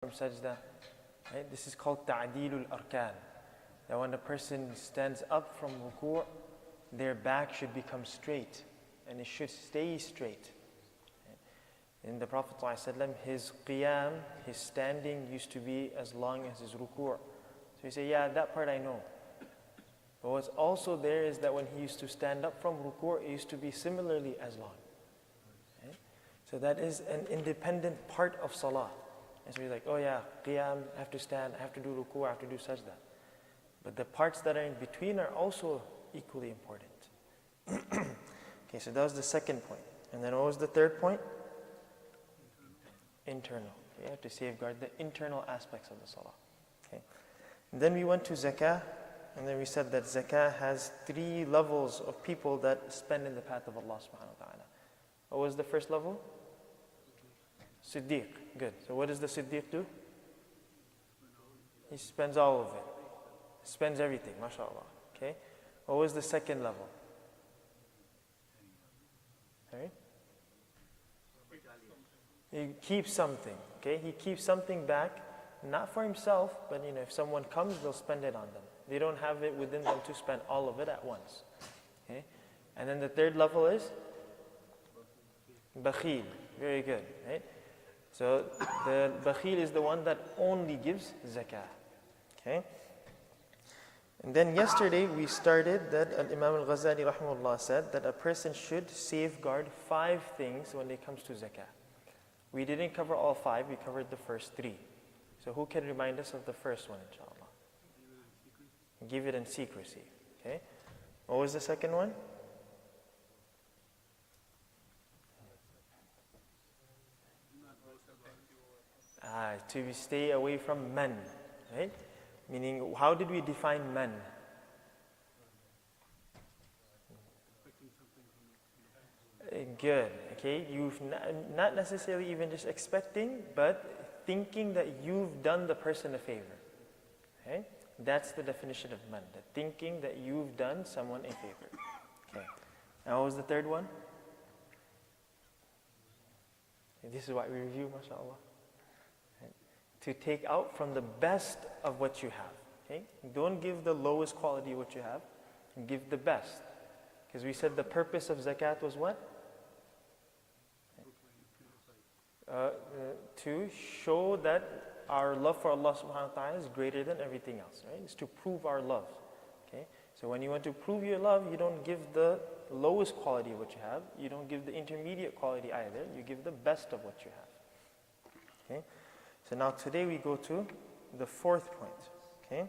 from sajda. Right? This is called ta'deelul arkan. That when a person stands up from ruku', their back should become straight and it should stay straight. In the Prophet ﷺ, his qiyam, his standing used to be as long as his ruku'. So you say, yeah, that part I know. But what's also there is that when he used to stand up from ruku', it used to be similarly as long. Okay? So that is an independent part of salah. And so you're like, oh yeah, qiyam, I have to stand, I have to do ruku', I have to do sajda. But the parts that are in between are also equally important. Okay, so that was the second point. And then what was the third point? Internal. You have to safeguard the internal aspects of the salah. Okay. And then we went to zakah, and then we said that zakah has 3 levels of people that spend in the path of Allah subhanahu wa ta'ala. What was the first level? Siddiq. Good. So what does the Siddiq do? He spends all of it. He spends everything, mashallah. Okay. What was the second level? Sorry? He keeps something, okay? He keeps something back, not for himself, but if someone comes, they'll spend it on them. They don't have it within them to spend all of it at once, okay? And then the third level is bakhil. Very good, right? So the bakhil is the one that only gives zakah, okay? And then yesterday we started that Imam al-Ghazali rahimahullah said that a person should safeguard 5 things when it comes to zakah. We didn't cover all 5, we covered the first 3. So who can remind us of the first one, inshallah? Give it in secrecy. Okay? What was the second one? To stay away from men. Right? Meaning, how did we define men? Good, okay? You've not necessarily even just expecting, but thinking that you've done the person a favor. Okay? That's the definition of man, that thinking that you've done someone a favor. Okay. And what was the third one? And this is what we review, mashallah. Okay. To take out from the best of what you have. Okay? Don't give the lowest quality what you have, give the best. Because we said the purpose of zakat was what? To show that our love for Allah subhanahu wa ta'ala is greater than everything else, right? It's to prove our love, okay? So when you want to prove your love, you don't give the lowest quality of what you have. You don't give the intermediate quality either. You give the best of what you have, okay? So now today we go to the 4th point, okay?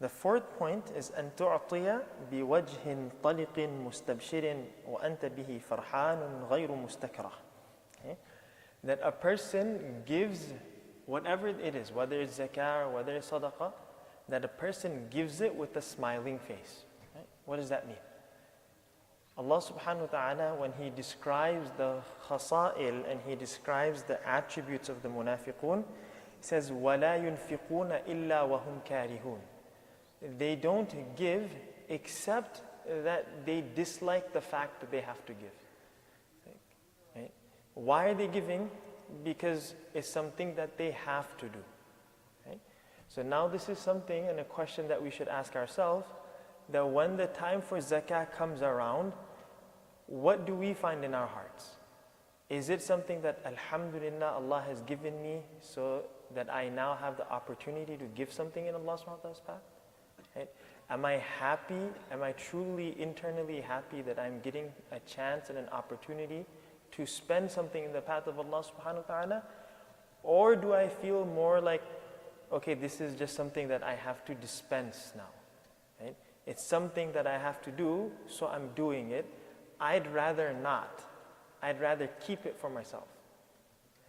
The 4th point is أن تعطي بوجه طلق مستبشر وأنت به فرحان غير مستكره. Okay? That a person gives whatever it is, whether it's zakah or whether it's sadaqah, that a person gives it with a smiling face. Right? What does that mean? Allah subhanahu wa ta'ala, when He describes the khasa'il and He describes the attributes of the munafiqun, He says, وَلَا يُنْفِقُونَ إِلَّا وَهُمْ كَارِهُونَ. They don't give except that they dislike the fact that they have to give. Right? Why are they giving? Because it's something that they have to do. Right? So now this is something and a question that we should ask ourselves, that when the time for zakah comes around, what do we find in our hearts? Is it something that alhamdulillah Allah has given me so that I now have the opportunity to give something in Allah subhanahu wa ta'ala's path? Right? Am I happy? Am I truly internally happy that I'm getting a chance and an opportunity to spend something in the path of Allah subhanahu wa ta'ala? Or do I feel more like, okay, this is just something that I have to dispense now. Right? It's something that I have to do, so I'm doing it. I'd rather not. I'd rather keep it for myself.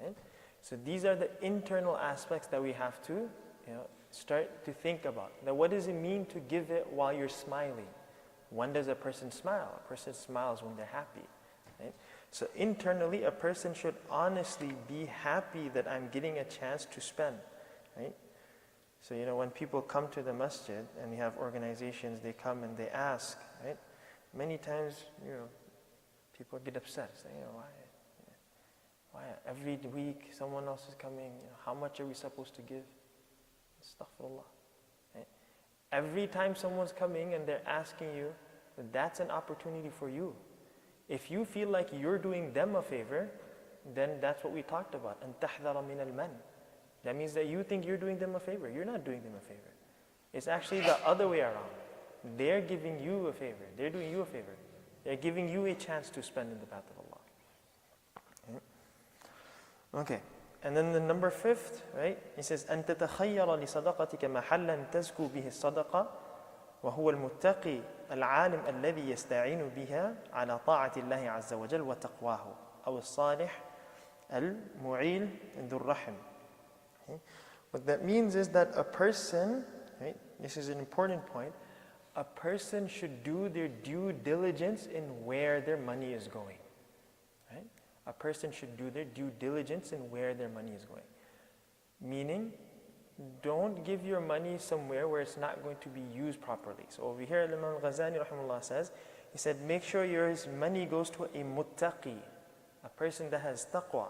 Right? So these are the internal aspects that we have to start to think about. Now, what does it mean to give it while you're smiling? When does a person smile? A person smiles when they're happy. Right? So internally, a person should honestly be happy that I'm getting a chance to spend. Right? So when people come to the masjid and you have organizations, they come and they ask. Right? Many times, people get upset, saying, Why? Every week someone else is coming. How much are we supposed to give? Astaghfirullah. Right? Every time someone's coming and they're asking you, that's an opportunity for you. If you feel like you're doing them a favor, then that's what we talked about. أَن تَحْذَرَ مِنَ الْمَنِّ. That means that you think you're doing them a favor. You're not doing them a favor. It's actually the other way around. They're giving you a favor. They're doing you a favor. They're giving you a chance to spend in the path of Allah. Okay. And then the number 5th, right? He says, أن تتخير لصدقتك محلا تزكو به الصدقة وهو المتقي العالم الذي يستعين بها على طاعة الله عز وجل وتقواه أو الصالح المعيل ذو الرحم. Okay? What that means is that a person, right? This is an important point. A person should do their due diligence in where their money is going. Right? A person should do their due diligence in where their money is going. Meaning, don't give your money somewhere where it's not going to be used properly. So over here, Imam al-Ghazali rahimahullah says, he said, make sure your money goes to a muttaqi, a person that has taqwa,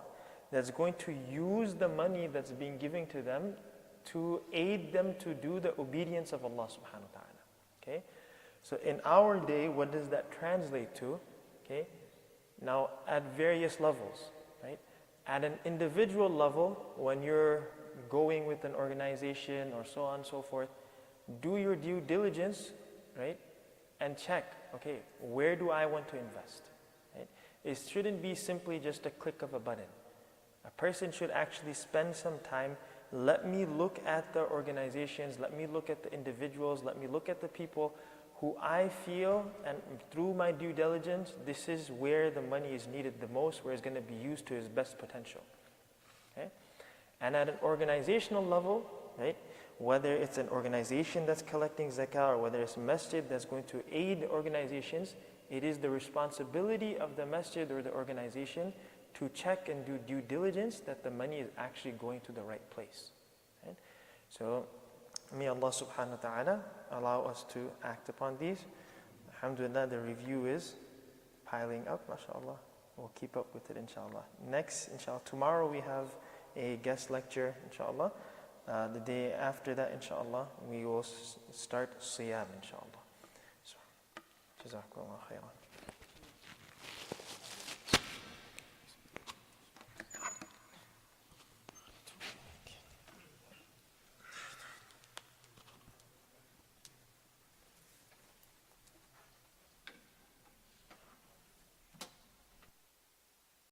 that's going to use the money that's being given to them to aid them to do the obedience of Allah subhanahu wa ta'ala. Okay? So in our day, what does that translate to? Okay? Now, at various levels, right? At an individual level, when you're going with an organization or so on and so forth, do your due diligence, right? And check, okay, where do I want to invest? Right? It shouldn't be simply just a click of a button. A person should actually spend some time. Let me look at the organizations, let me look at the individuals, let me look at the people who I feel, and through my due diligence, this is where the money is needed the most, where it's going to be used to its best potential. Okay? And at an organizational level, right, whether it's an organization that's collecting zakah or whether it's a masjid that's going to aid organizations, it is the responsibility of the masjid or the organization to check and do due diligence that the money is actually going to the right place. Right? So, may Allah subhanahu wa ta'ala allow us to act upon these. Alhamdulillah, the review is piling up, mashallah. We'll keep up with it, inshallah. Next, inshallah, tomorrow we have a guest lecture, inshallah. The day after that, inshallah, we will start siyam, inshallah. So, jazakumullah khairan.